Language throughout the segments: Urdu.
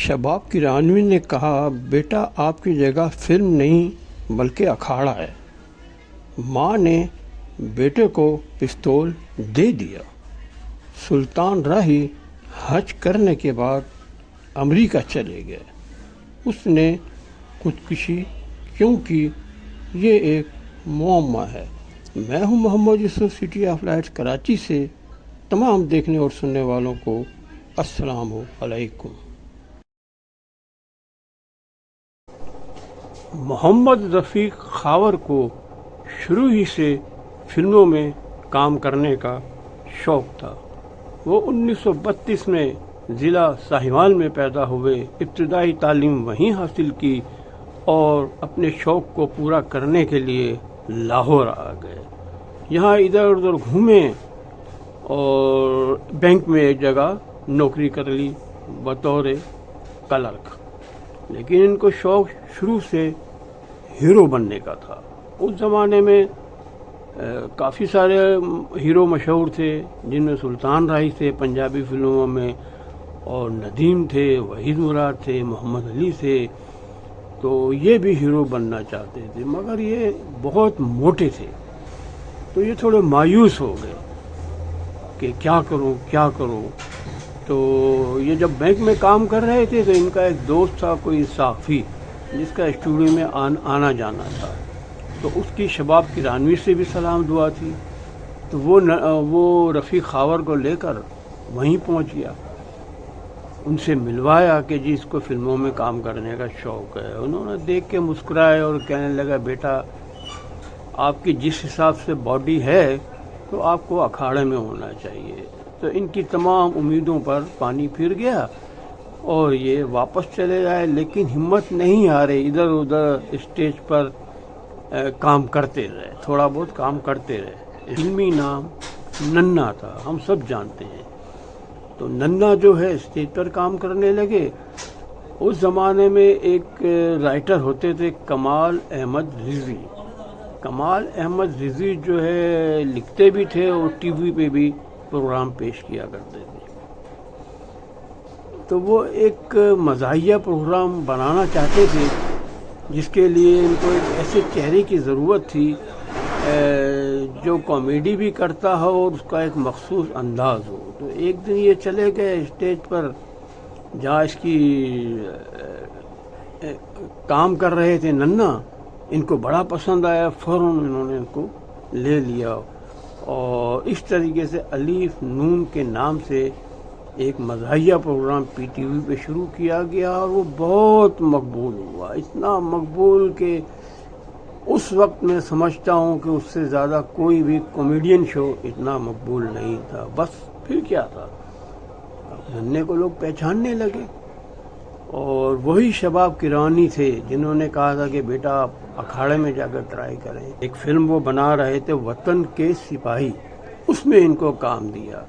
شباب کرانوی نے کہا، بیٹا آپ کی جگہ فلم نہیں بلکہ اکھاڑا ہے۔ ماں نے بیٹے کو پستول دے دیا۔ سلطان راہی حج کرنے کے بعد امریکہ چلے گئے۔ اس نے خودکشی کیوں کی، یہ ایک معمہ ہے۔ میں ہوں محمد یوسف، سٹی آف لائٹس کراچی سے۔ تمام دیکھنے اور سننے والوں کو السلام علیکم۔ محمد رفیق خاور کو شروع ہی سے فلموں میں کام کرنے کا شوق تھا۔ وہ 1932 میں ضلع ساہیوال میں پیدا ہوئے، ابتدائی تعلیم وہیں حاصل کی اور اپنے شوق کو پورا کرنے کے لیے لاہور آ گئے۔ یہاں ادھر ادھر گھومے اور بینک میں ایک جگہ نوکری کر لی بطور کلرک، لیکن ان کو شوق شروع سے ہیرو بننے کا تھا۔ اس زمانے میں کافی سارے ہیرو مشہور تھے، جن میں سلطان راہی تھے پنجابی فلموں میں، اور ندیم تھے، وحید مراد تھے، محمد علی تھے۔ تو یہ بھی ہیرو بننا چاہتے تھے، مگر یہ بہت موٹے تھے، تو یہ تھوڑے مایوس ہو گئے کہ کیا کروں۔ تو یہ جب بینک میں کام کر رہے تھے تو ان کا ایک دوست تھا، کوئی صحافی، جس کا اسٹوڈیو میں آنا جانا تھا، تو اس کی شباب کرانوی سے بھی سلام دعا تھی، تو وہ رفیق خاور کو لے کر وہیں پہنچ گیا، ان سے ملوایا کہ جی اس کو فلموں میں کام کرنے کا شوق ہے۔ انہوں نے دیکھ کے مسکرائے اور کہنے لگا، بیٹا آپ کی جس حساب سے باڈی ہے تو آپ کو اکھاڑے میں ہونا چاہیے۔ تو ان کی تمام امیدوں پر پانی پھر گیا اور یہ واپس چلے آئے، لیکن ہمت نہیں ہارے، ادھر ادھر اسٹیج پر کام کرتے رہے، تھوڑا بہت کام کرتے رہے۔ فلمی نام ننا تھا، ہم سب جانتے ہیں۔ تو ننا جو ہے اسٹیج پر کام کرنے لگے۔ اس زمانے میں ایک رائٹر ہوتے تھے کمال احمد رضوی۔ کمال احمد رضوی جو ہے لکھتے بھی تھے اور ٹی وی پہ بھی پروگرام پیش کیا کرتے تھے۔ تو وہ ایک مزاحیہ پروگرام بنانا چاہتے تھے، جس کے لیے ان کو ایک ایسے چہرے کی ضرورت تھی جو کامیڈی بھی کرتا ہو اور اس کا ایک مخصوص انداز ہو۔ تو ایک دن یہ چلے گئے اسٹیج پر جہاں اس کی کام کر رہے تھے ننا، ان کو بڑا پسند آیا، فوراً انہوں نے ان کو لے لیا اور اس طریقے سے الف نون کے نام سے ایک مزاحیہ پروگرام پی ٹی وی پہ شروع کیا گیا اور وہ بہت مقبول ہوا، اتنا مقبول کہ اس وقت میں سمجھتا ہوں کہ اس سے زیادہ کوئی بھی کامیڈین شو اتنا مقبول نہیں تھا۔ بس پھر کیا تھا، ننے کو لوگ پہچاننے لگے، اور وہی شباب کرانی تھے جنہوں نے کہا تھا کہ بیٹا آپ اکھاڑے میں جا کر ٹرائی کریں۔ ایک فلم وہ بنا رہے تھے وطن کے سپاہی، اس میں ان کو کام دیا،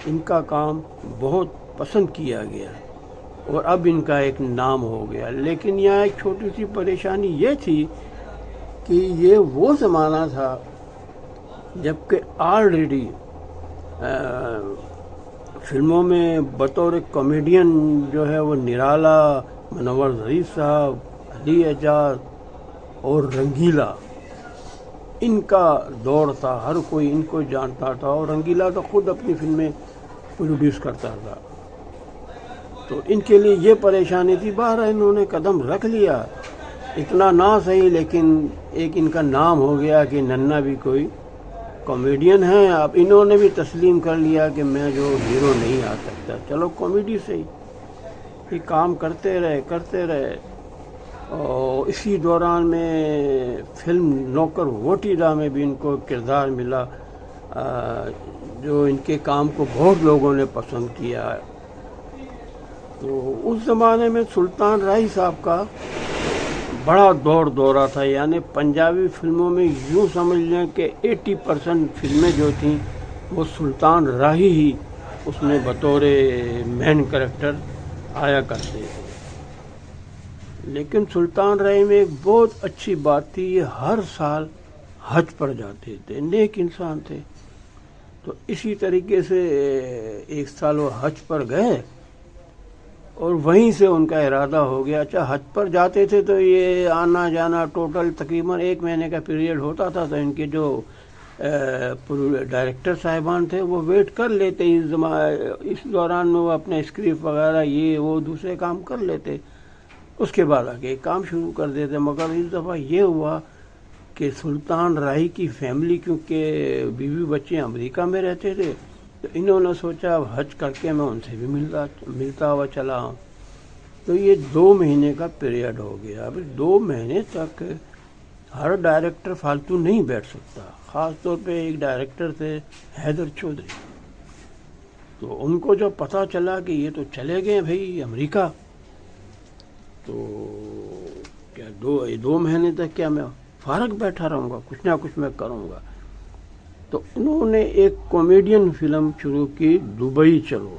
ان کا کام بہت پسند کیا گیا اور اب ان کا ایک نام ہو گیا۔ لیکن یہاں ایک چھوٹی سی پریشانی یہ تھی کہ یہ وہ زمانہ تھا جب کہ آلریڈی فلموں میں بطور کامیڈین جو ہے وہ نرالا، منور ظریف صاحب، علی اعجاز اور رنگیلا، ان کا دور تھا، ہر کوئی ان کو جانتا تھا، اور رنگیلا تو خود اپنی فلمیں پروڈیوس کرتا تھا۔ تو ان کے لیے یہ پریشانی تھی، باہر انہوں نے قدم رکھ لیا، اتنا نہ صحیح لیکن ایک ان کا نام ہو گیا کہ ننا بھی کوئی کامیڈین ہے۔ اب انہوں نے بھی تسلیم کر لیا کہ میں جو ہیرو نہیں آ سکتا، چلو کامیڈی سے ہی یہ کام کرتے رہے۔ اور اسی دوران میں فلم نوکر ووٹیدہ میں بھی ان کو کردار ملا، جو ان کے کام کو بہت لوگوں نے پسند کیا۔ تو اس زمانے میں سلطان راہی صاحب کا بڑا دورہ تھا، یعنی پنجابی فلموں میں یوں سمجھ لیں کہ 80% فلمیں جو تھیں وہ سلطان راہی ہی اس میں بطور مین کریکٹر آیا کرتے تھے۔ لیکن سلطان راہی میں ایک بہت اچھی بات تھی، یہ ہر سال حج پر جاتے تھے، نیک انسان تھے۔ تو اسی طریقے سے ایک سال وہ حج پر گئے اور وہیں سے ان کا ارادہ ہو گیا. اچھا حج پر جاتے تھے تو یہ آنا جانا ٹوٹل تقریباً 1 مہینے کا پیریڈ ہوتا تھا, تو ان کے جو ڈائریکٹر صاحبان تھے وہ ویٹ کر لیتے اس دوران میں, وہ اپنے اسکرپٹ وغیرہ یہ وہ دوسرے کام کر لیتے, اس کے بعد آگے کام شروع کر دیتے. مگر اس دفعہ یہ ہوا کہ سلطان راہی کی فیملی, کیونکہ بیوی بچے امریکہ میں رہتے تھے, تو انہوں نے سوچا اب حج کر کے میں ان سے بھی ملتا ہوا چلا ہوں. تو یہ 2 مہینے کا پیریڈ ہو گیا. اب 2 مہینے تک ہر ڈائریکٹر فالتو نہیں بیٹھ سکتا. خاص طور پہ ایک ڈائریکٹر تھے حیدر چودھری, تو ان کو جب پتہ چلا کہ یہ تو چلے گئے بھائی امریکہ, تو کیا 2 مہینے تک کیا میں فارغ بیٹھا رہوں گا, کچھ نہ کچھ میں کروں گا. تو انہوں نے ایک کامیڈین فلم شروع کی, دبئی چلو,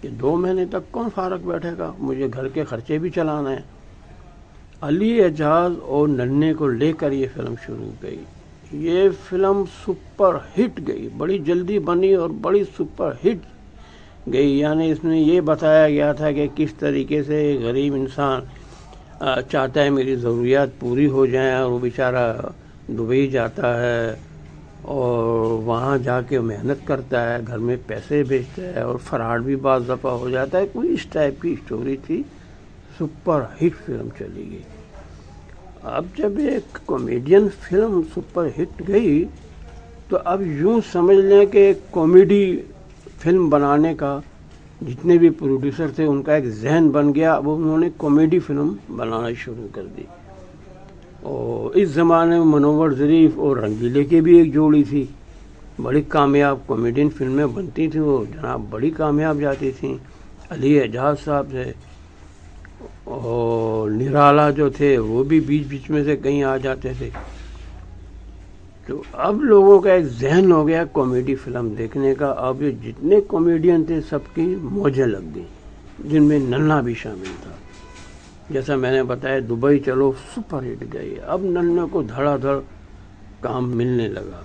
کہ 2 مہینے تک کون فارغ بیٹھے گا, مجھے گھر کے خرچے بھی چلانا ہے. علی اعجاز اور ننھے کو لے کر یہ فلم شروع گئی. یہ فلم سپر ہٹ گئی, بڑی جلدی بنی اور بڑی سپر ہٹ گئی. یعنی اس میں یہ بتایا گیا تھا کہ کس طریقے سے غریب انسان چاہتا ہے میری ضروریات پوری ہو جائیں, اور وہ بیچارہ دبئی جاتا ہے اور وہاں جا کے محنت کرتا ہے, گھر میں پیسے بھیجتا ہے, اور فراڈ بھی بعض دفعہ ہو جاتا ہے. کوئی اس ٹائپ کی اسٹوری تھی, سپر ہٹ فلم چلی گئی. اب جب ایک کامیڈین فلم سپر ہٹ گئی تو اب یوں سمجھ لیں کہ ایک کامیڈی فلم بنانے کا جتنے بھی پروڈیوسر تھے ان کا ایک ذہن بن گیا. اب انہوں نے کامیڈی فلم بنانا شروع کر دی. اور اس زمانے میں منور ظریف اور رنگیلے کی بھی ایک جوڑی تھی, بڑی کامیاب کامیڈین فلمیں بنتی تھیں, وہ جناب بڑی کامیاب جاتی تھیں. علی اعجاز صاحب تھے, اور نرالا جو تھے وہ بھی بیچ میں سے کہیں آ جاتے تھے. تو اب لوگوں کا ایک ذہن ہو گیا کامیڈی فلم دیکھنے کا. اب یہ جتنے کامیڈین تھے سب کی موجیں لگ گئیں, جن میں ننھا بھی شامل تھا. جیسا میں نے بتایا دبئی چلو سپر ہٹ گئی. اب ننھے کو دھڑا دھڑ کام ملنے لگا.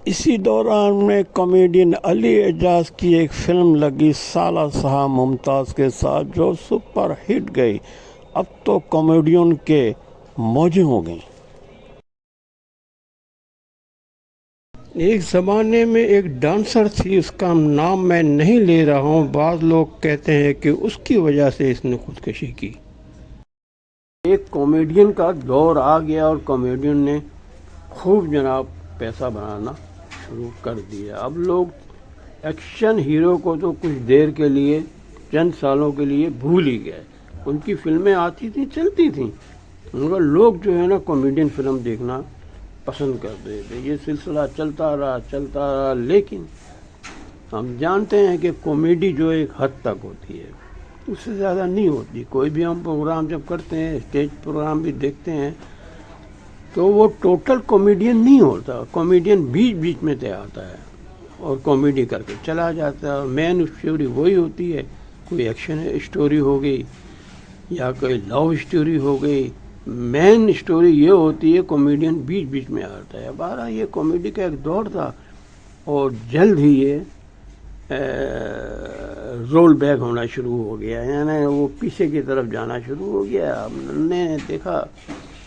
اسی دوران میں کامیڈین علی اعجاز کی ایک فلم لگی سالہ صاحب ممتاز کے ساتھ, جو سپر ہٹ گئی. اب تو کامیڈین کے موجیں ہو گئیں. ایک زمانے میں ایک ڈانسر تھی, اس کا نام میں نہیں لے رہا ہوں, بعض لوگ کہتے ہیں کہ اس کی وجہ سے اس نے خودکشی کی. ایک کامیڈین کا دور آ گیا اور کامیڈین نے خوب جناب پیسہ بنانا شروع کر دیا. اب لوگ ایکشن ہیرو کو تو کچھ دیر کے لیے, چند سالوں کے لیے بھول ہی گئے. ان کی فلمیں آتی تھیں, چلتی تھیں, مگر لوگ جو ہے نا کامیڈین فلم دیکھنا پسند کرتے تھے. یہ سلسلہ چلتا رہا, لیکن ہم جانتے ہیں کہ کامیڈی جو ایک حد تک ہوتی ہے, اس سے زیادہ نہیں ہوتی. کوئی بھی ہم پروگرام جب کرتے ہیں, اسٹیج پروگرام بھی دیکھتے ہیں, تو وہ ٹوٹل کامیڈین نہیں ہوتا. کامیڈین بیچ میں سے آتا ہے اور کامیڈی کر کے چلا جاتا ہے, اور مین اسٹوری وہی ہوتی ہے. کوئی ایکشن اسٹوری ہو گئی یا کوئی لو اسٹوری ہو گئی, مین اسٹوری یہ ہوتی ہے. کامیڈین بیچ میں آتا ہے. بہرحال یہ کامیڈی کا ایک دور تھا, اور جلد ہی یہ رول بیک ہونا شروع ہو گیا, یعنی وہ پیچھے کی طرف جانا شروع ہو گیا. اب نے دیکھا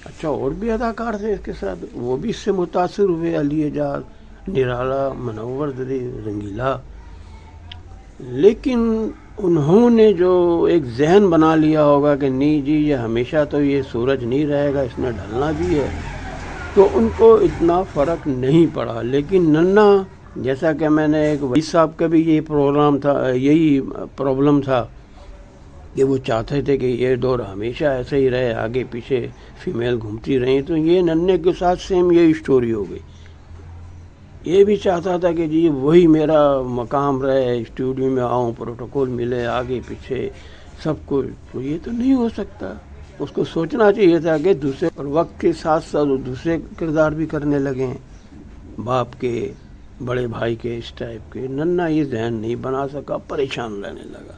اچھا اور بھی اداکار تھے اس کے ساتھ, وہ بھی اس سے متاثر ہوئے, علی اعجاز, نرالا, منور ظریف, رنگیلا. لیکن انہوں نے جو ایک ذہن بنا لیا ہوگا کہ نہیں جی یہ ہمیشہ تو یہ سورج نہیں رہے گا, اس نے ڈھلنا بھی ہے, تو ان کو اتنا فرق نہیں پڑا. لیکن ننھا, جیسا کہ میں نے ایک وحید صاحب کا بھی یہی پروگرام تھا, یہی پرابلم تھا کہ وہ چاہتے تھے کہ یہ دور ہمیشہ ایسے ہی رہے, آگے پیچھے فیمیل گھومتی رہیں. تو یہ ننھے کے ساتھ سیم یہ اسٹوری ہو گئی. یہ بھی چاہتا تھا کہ جی وہی میرا مقام رہے, اسٹوڈیو میں آؤں, پروٹوکول ملے آگے پیچھے سب کچھ. تو یہ تو نہیں ہو سکتا. اس کو سوچنا چاہیے تھا کہ دوسرے, اور وقت کے ساتھ ساتھ دوسرے کردار بھی کرنے لگے, باپ کے, بڑے بھائی کے, اس ٹائپ کے. ننھا یہ ذہن نہیں بنا سکا, پریشان رہنے لگا.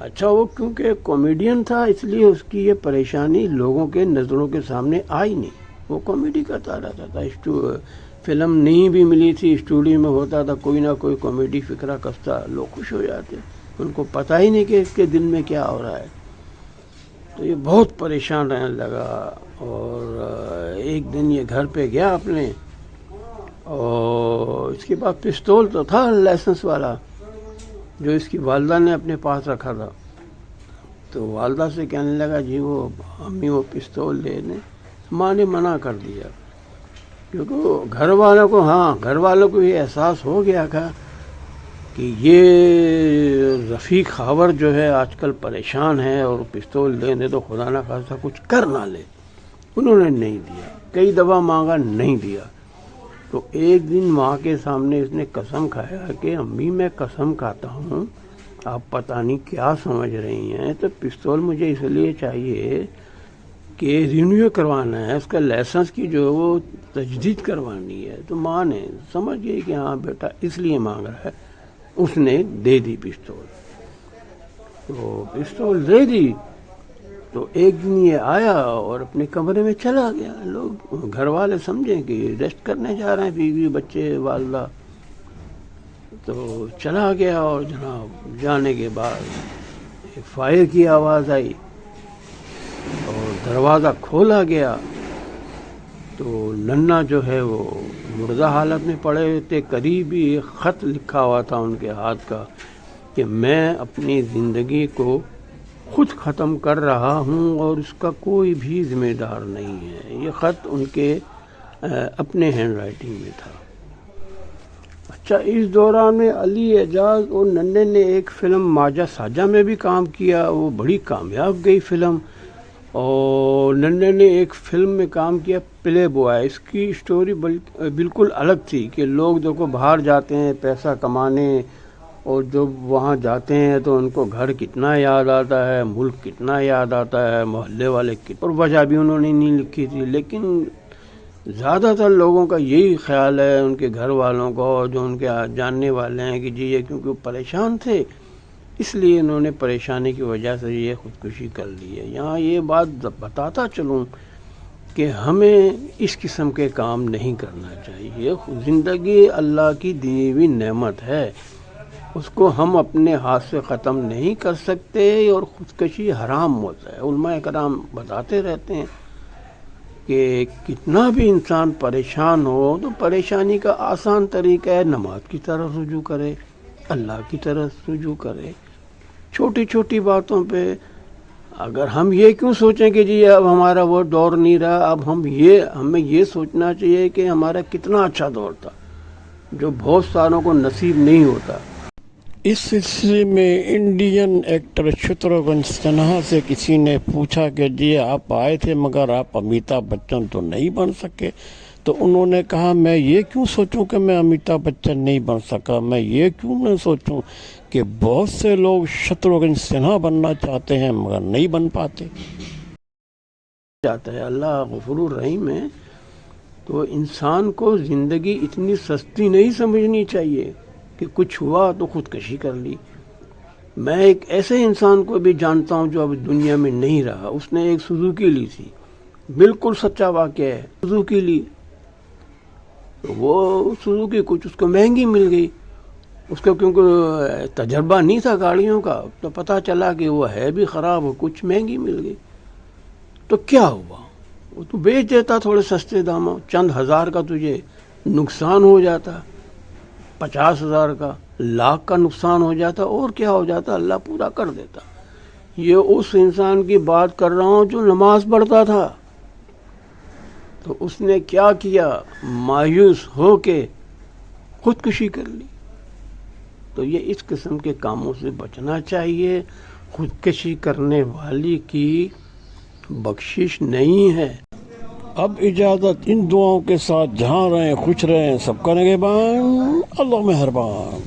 اچھا وہ کیونکہ کامیڈین تھا اس لیے اس کی یہ پریشانی لوگوں کے نظروں کے سامنے آئی نہیں. وہ کامیڈی کرتا رہتا تھا. فلم نہیں بھی ملی تھی, اسٹوڈیو میں ہوتا تھا کوئی نہ کوئی کامیڈی فکرہ کستا, لوگ خوش ہو جاتے. ان کو پتہ ہی نہیں کہ اس کے دل میں کیا ہو رہا ہے. تو یہ بہت پریشان رہنے لگا. اور ایک دن یہ گھر پہ گیا اپنے، اور اس کے بعد پستول تو تھا لائسنس والا جو اس کی والدہ نے اپنے پاس رکھا تھا. تو والدہ سے کہنے لگا جی وہ امی وہ پستول لے لیں. ماں نے منع کر دیا کیونکہ گھر والوں کو یہ احساس ہو گیا تھا کہ یہ رفیق خاور جو ہے آج کل پریشان ہے اور پستول لینے تو خدا نہ خواستہ کچھ کر نہ لے. انہوں نے نہیں دیا، کئی دفعہ مانگا، نہیں دیا. تو ایک دن ماں کے سامنے اس نے قسم کھایا کہ امی میں قسم کھاتا ہوں آپ پتہ نہیں کیا سمجھ رہی ہیں، تو پستول مجھے اس لیے چاہیے کہ رینیو کروانا ہے، اس کا لائسنس کی جو ہے وہ تجدید کروانی ہے. تو ماں نے سمجھ گئی کہ ہاں بیٹا اس لیے مانگ رہا ہے. اس نے دے دی پستول. تو پستول دے دی تو ایک دن یہ آیا اور اپنے کمرے میں چلا گیا. لوگ گھر والے سمجھیں کہ ریسٹ کرنے جا رہے ہیں، بیوی بچے والدہ. تو چلا گیا اور جناب جانے کے بعد ایک فائر کی آواز آئی اور دروازہ کھولا گیا. تو ننا جو ہے وہ مردہ حالت میں پڑے ہوئے تھے. قریب ہی ایک خط لکھا ہوا تھا ان کے ہاتھ کا کہ میں اپنی زندگی کو خود ختم کر رہا ہوں اور اس کا کوئی بھی ذمہ دار نہیں ہے. یہ خط ان کے اپنے ہینڈ رائٹنگ میں تھا. اچھا، اس دوران میں علی اعجاز اور ننے نے ایک فلم ماجا ساجا میں بھی کام کیا. وہ بڑی کامیاب گئی فلم. اور ننے نے ایک فلم میں کام کیا پلے بوائے. اس کی اسٹوری بالکل الگ تھی کہ لوگ دیکھو باہر جاتے ہیں پیسہ کمانے، اور جب وہاں جاتے ہیں تو ان کو گھر کتنا یاد آتا ہے، ملک کتنا یاد آتا ہے، محلے والے اور وجہ بھی انہوں نے نہیں لکھی تھی. لیکن زیادہ تر لوگوں کا یہی خیال ہے، ان کے گھر والوں کو اور جو ان کے جاننے والے ہیں، کہ جی یہ کیونکہ وہ پریشان تھے اس لیے انہوں نے پریشانی کی وجہ سے یہ خودکشی کر لی ہے. یہاں یہ بات بتاتا چلوں کہ ہمیں اس قسم کے کام نہیں کرنا چاہیے. زندگی اللہ کی دی ہوئی نعمت ہے، اس کو ہم اپنے ہاتھ سے ختم نہیں کر سکتے، اور خودکشی حرام ہوتا ہے. علماء کرام بتاتے رہتے ہیں کہ کتنا بھی انسان پریشان ہو تو پریشانی کا آسان طریقہ ہے نماز کی طرف رجوع کرے، اللہ کی طرف رجوع کرے. چھوٹی چھوٹی باتوں پہ اگر ہم یہ کیوں سوچیں کہ جی اب ہمارا وہ دور نہیں رہا، اب ہمیں یہ سوچنا چاہیے کہ ہمارا کتنا اچھا دور تھا جو بہت ساروں کو نصیب نہیں ہوتا. اس سلسلے میں انڈین ایکٹر شتروگھن سنہا سے کسی نے پوچھا کہ جی آپ آئے تھے مگر آپ امیتابھ بچن تو نہیں بن سکے. تو انہوں نے کہا میں یہ کیوں سوچوں کہ میں امیتابھ بچن نہیں بن سکا، میں یہ کیوں نہ سوچوں کہ بہت سے لوگ شتروگھن سنہا بننا چاہتے ہیں مگر نہیں بن پاتے. جاتا ہے اللہ غفور الرحیم ہے. تو انسان کو زندگی اتنی سستی نہیں سمجھنی چاہیے کہ کچھ ہوا تو خودکشی کر لی. میں ایک ایسے انسان کو بھی جانتا ہوں جو اب دنیا میں نہیں رہا. اس نے ایک سوزوکی لی تھی، بالکل سچا واقعہ ہے. سوزوکی لی، وہ سوزوکی کچھ اس کو مہنگی مل گئی. اس کو کیونکہ تجربہ نہیں تھا گاڑیوں کا، تو پتہ چلا کہ وہ ہے بھی خراب، کچھ مہنگی مل گئی. تو کیا ہوا، وہ تو بیچ دیتا تھوڑے سستے داموں. چند ہزار کا تجھے نقصان ہو جاتا، 50,000 کا، لاکھ کا نقصان ہو جاتا، اور کیا ہو جاتا، اللہ پورا کر دیتا. یہ اس انسان کی بات کر رہا ہوں جو نماز پڑھتا تھا. تو اس نے کیا کیا، مایوس ہو کے خودکشی کر لی. تو یہ اس قسم کے کاموں سے بچنا چاہیے. خودکشی کرنے والی کی بخشش نہیں ہے. اب اجازت ان دعاؤں کے ساتھ، جہاں رہیں خوش رہیں، سب کا نگہبان، اللہ مہربان.